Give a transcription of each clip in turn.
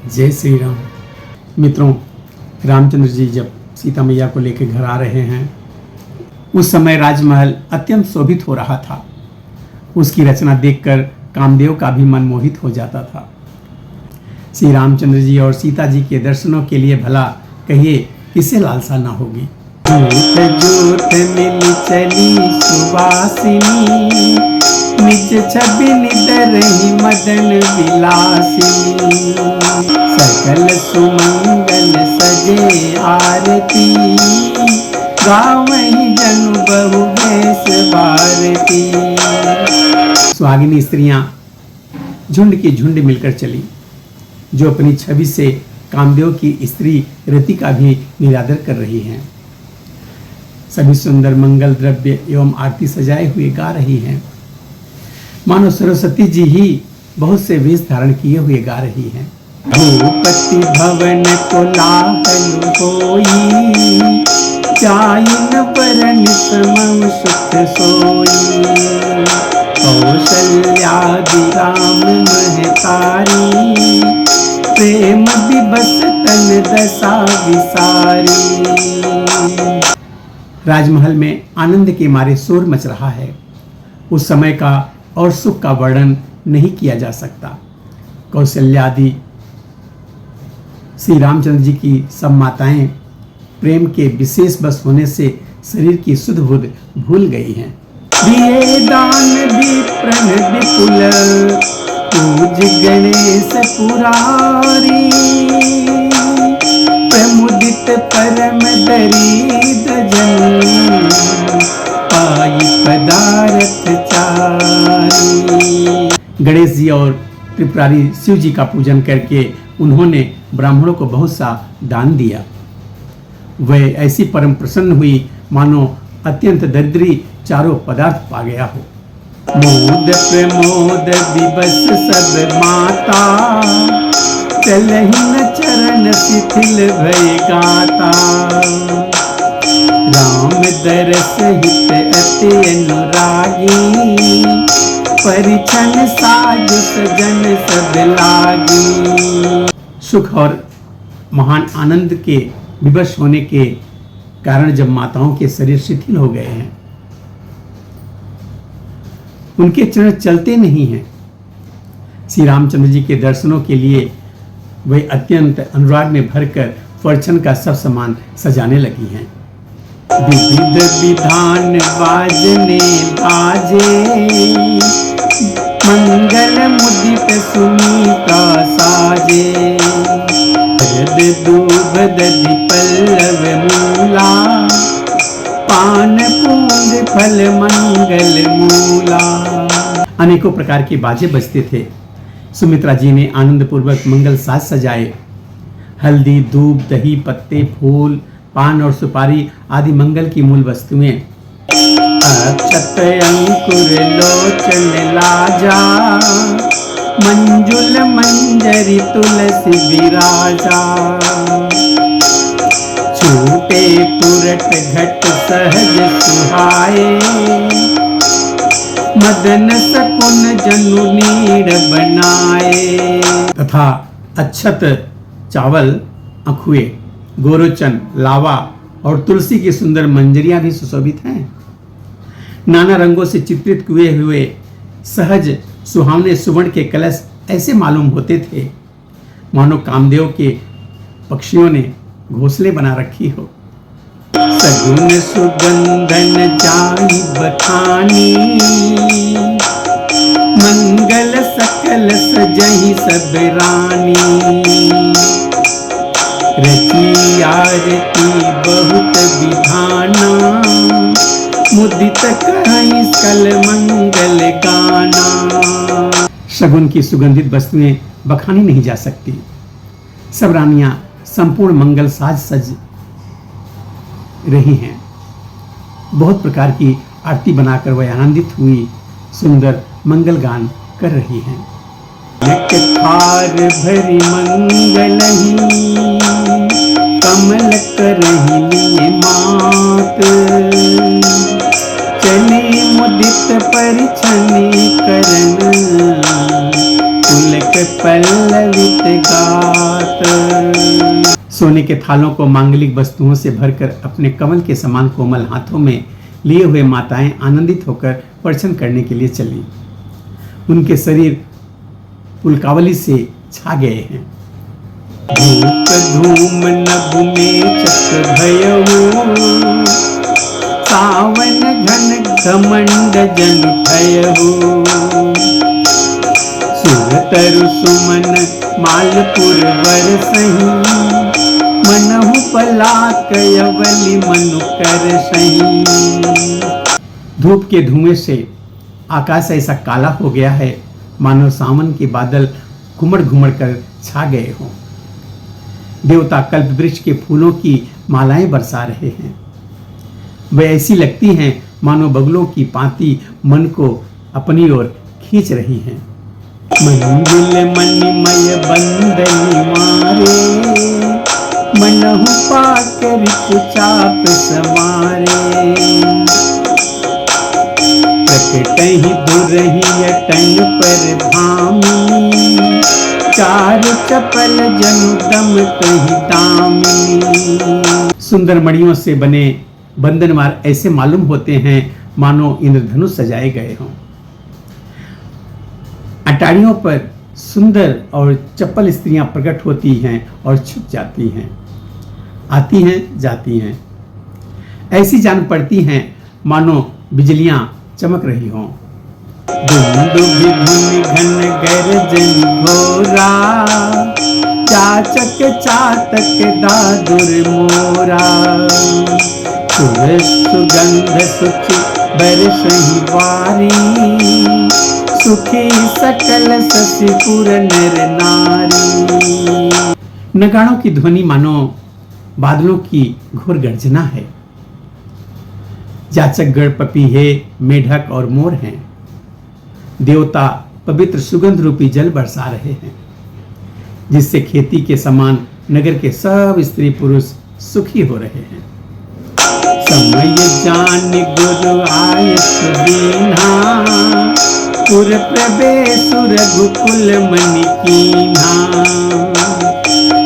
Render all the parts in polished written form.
जय श्री राम। मित्रों, रामचंद्र जी जब सीता मैया को लेकर घर आ रहे हैं, उस समय राजमहल अत्यंत शोभित हो रहा था। उसकी रचना देखकर कामदेव का भी मन मोहित हो जाता था। श्री रामचंद्र जी और सीता जी के दर्शनों के लिए भला कहिए किसे लालसा ना होगी। जूठ जूठ मिली चली सुवासिनी, निज छवि निदरहि मदन विलासिनी। सकल सुमंगल सजे आरती, गावहि जनु बहु बेस भारती। सुहागिनी स्त्रियां झुंड की झुंड मिलकर चली, जो अपनी छवि से कामदेव की स्त्री रति का भी निरादर कर रही हैं। सभी सुंदर मंगल द्रव्य एवं आरती सजाए हुए गा रही हैं, मानो सरस्वती जी ही बहुत से वेश धारण किए हुए गा रही हैं। भूपति भवन कोलाहल होई, चाइन बरन समम सुख सोई। कौशल्यादि राम महतारी, प्रेम विबस तन दशा विसारी। राजमहल में आनंद के मारे शोर मच रहा है। उस समय का और सुख का वर्णन नहीं किया जा सकता। कौशल्यादि श्री रामचंद्र जी की सब माताएं प्रेम के विशेष बस होने से शरीर की सुध बुध भूल गई हैं। दिए दान विप्रण विपुल, पूज गणेश पुरारी। प्रमुदित परम दरिद्र जन, पाई पदारथ चारी। गणेश जी और त्रिपुरारी शिव जी का पूजन करके उन्होंने ब्राह्मणों को बहुत सा दान दिया। वह ऐसी परम प्रसन्न हुई मानो अत्यंत दरिद्री चारों पदार्थ पा गया हो। मोद प्रमोद विबस सब माता, चलहि न चरण शिथिल भय गाता। राम दरस हित अति अनुरागी, परिछन साज सजन सब लागी। सुख और महान आनंद के विवश होने के कारण जब माताओं के शरीर शिथिल हो गए हैं, उनके चरण चलते नहीं हैं, श्री रामचंद्र जी के दर्शनों के लिए वे अत्यंत अनुराग में भरकर फरछन का सब सामान सजाने लगी हैं। विविध विधान बाजने बाजे, मंगल मुदित सुनीता साजे। दूब दधि पल्लव मूला, पान पूंज फल मंगल मूला। अनेकों प्रकार के बाजे बजते थे। सुमित्रा जी ने आनंद पूर्वक मंगल साज सजाए। हल्दी, दूब, दही, पत्ते, फूल, पान और सुपारी आदि मंगल की मूल वस्तुएं। अक्षत अंकुर लोचन लाजा, मंजुल मंजरी तुलसी विराजा। छूटे पुरट घट सहज सुहाए, मदन सकुन जनु नीड़ बनाए। तथा अच्छत, चावल, अखुए, गोरोचन, लावा और तुलसी की सुंदर मंजरियां भी सुशोभित हैं। नाना रंगों से चित्रित किए हुए सहज सुहावने सुवर्ण के कलश ऐसे मालूम होते थे मानो कामदेव के पक्षियों ने घोंसले बना रखी हो। सगुन सुगंधन जाई बखानी, मंगल सकल सजहि सब रानी। रची आरती बहुत विधाना, मुदित कहीं सकल मंगल गाना। शगुन की सुगंधित वस्तुएं बखानी नहीं जा सकती। सब रानियां संपूर्ण मंगल साज सज रही हैं। बहुत प्रकार की आरती बनाकर वह आनंदित हुई सुंदर मंगल गान कर रही हैं। थार भरी मंगलही, कमल करहि लिए मात। चली मुदित परिछनि करन, पुलक पल्लवित गात। सोने के थालों को मांगलिक वस्तुओं से भरकर अपने कमल के समान कोमल हाथों में लिए हुए माताएं आनंदित होकर प्रदर्शन करने के लिए चली। उनके शरीर पुलकावली से छा गए हैं। धूप धूम नभ में चक भयऊ, सावन घन घमंड जन भयऊ। सुरतरु सुमन मालपुर वर सही, मनहु पलाक यवली मनु कर सही। धूप के धुएं से आकाश ऐसा काला हो गया है मानो सावन के बादल घुमड़ घुमड़ कर छा गए हों। देवता कल्प वृक्ष के फूलों की मालाएं बरसा रहे हैं। वे ऐसी लगती हैं मानो बगलों की पांति मन को अपनी ओर खींच रही हैं। मंजुल मणिमय बंदनी मारे, मनहु पाकर कुचाप समारे। प्रकटहि दुरहि अटन पर भामी, चारु चपल जनु दम कहि दामिनी। सुंदर मणियों से बने बंधनवार ऐसे मालूम होते हैं मानो इंद्रधनुष सजाए गए हों। अटारियों पर सुंदर और चपल स्त्रियां प्रकट होती हैं और छुप जाती हैं, आती हैं जाती हैं। ऐसी जान पड़ती हैं मानो बिजलियां चमक रही हों। दुंदुभि धुनि घन गर्जन घोरा, चाचक चातक दादुर मोरा। सुगंध सुचि बरसहि वारी, सुखी सकल ससीपुर नर नारी। नगाड़ों की ध्वनि मानो बादलों की घोर गर्जना है। जाचक गण पपीहे, मेढक और मोर हैं। देवता पवित्र सुगंध रूपी जल बरसा रहे हैं, जिससे खेती के समान नगर के सब स्त्री पुरुष सुखी हो रहे हैं। समय जान गुरु आय सुदीना, पुर प्रवेश रघुकुल मणि कीन्हा।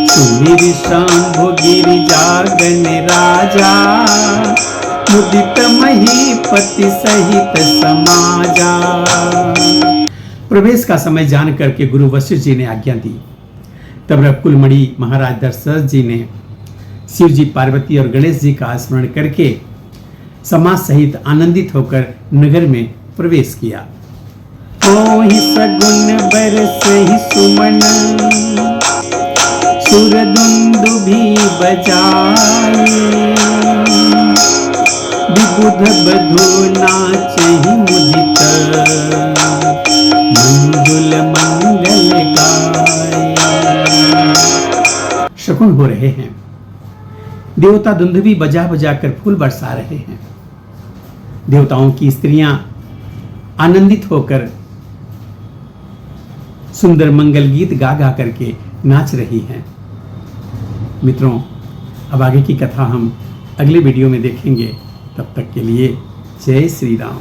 सुमिर शंभु गिरिजागन राजा, मुदित महीपति सहित समाजा। प्रवेश का समय जान करके गुरु वशिष्ठ जी ने आज्ञा दी। तब रघुकुल मणि महाराज दशरथ जी ने शिव जी, पार्वती और गणेश जी का स्मरण करके समाज सहित आनंदित होकर नगर में प्रवेश किया। ओहि सगुन बरसहि सुमन, सुरदुंदुभि बजाए। विबुध बधू नाचहि मुदित, मंजुल मंगल गाए। शकुन हो रहे हैं। देवता दुंदुभि बजा बजा कर फूल बरसा रहे हैं। देवताओं की स्त्रियां आनंदित होकर सुंदर मंगल गीत गा गा करके नाच रही हैं। मित्रों, अब आगे की कथा हम अगले वीडियो में देखेंगे। तब तक के लिए जय श्री राम।